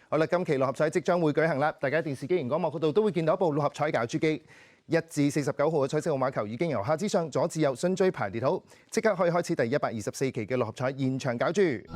好啦，今期六合彩即將會舉行啦，大家電視機熒光幕嗰度都會見到一部六合彩攪珠機。1至49號嘅彩色號碼球已經由下至上、左至右順序排列好，即刻可以開始第124期嘅六合彩現場攪珠。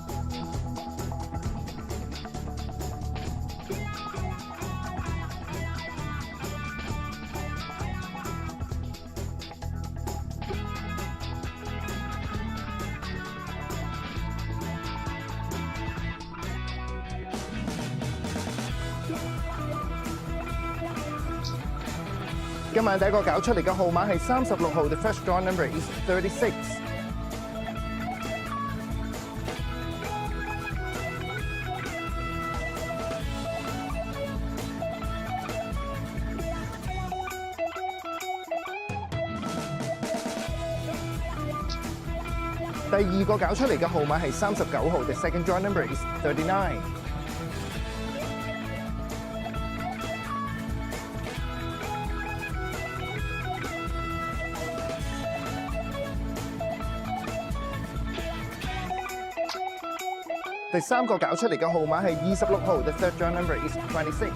今晚第一個搞出嚟嘅號碼係36號 ，The first draw number is 36。第二個搞出嚟嘅號碼係39號 ，The second draw number is 39。第三個搞出嚟嘅號碼係26號 ，The third draw number is 26。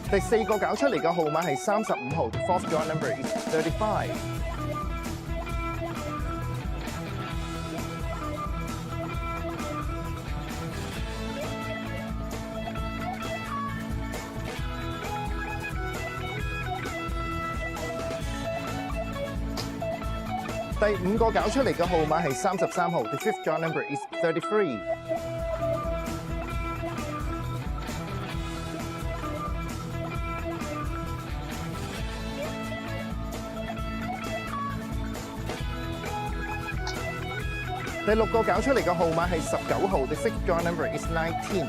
第四個搞出嚟嘅號碼係35號 ，The fourth draw number is 35。第五個搞出嚟嘅號碼係33號 ，The fifth draw number is 33。第六個搞出嚟嘅號碼係19號 ，The sixth draw number is 19。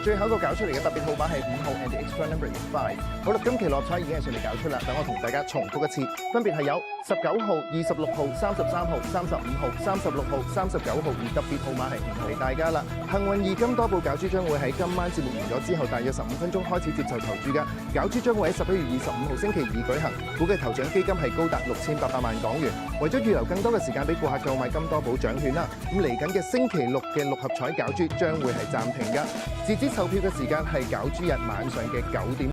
最後一個搞出嚟嘅特別號碼係5號 ，and the extra number is 5。好啦，今期六合彩已經係順利搞出啦，等我同大家重複一次，分別係有19號、26號、33號、35號、36號、39號，而特別號碼係唔俾大家啦。幸運二金多寶攪珠將會喺今晚節目完咗之後，大約15分鐘開始接受投注㗎。攪珠將會喺11月25號星期二舉行，估計頭獎基金係高達6800萬港元。為咗預留更多嘅時間俾顧客購買金多寶獎券啦，咁嚟緊嘅星期六嘅六合彩攪珠將會係暫停㗎。截止售票嘅時間係攪珠日晚上嘅9點。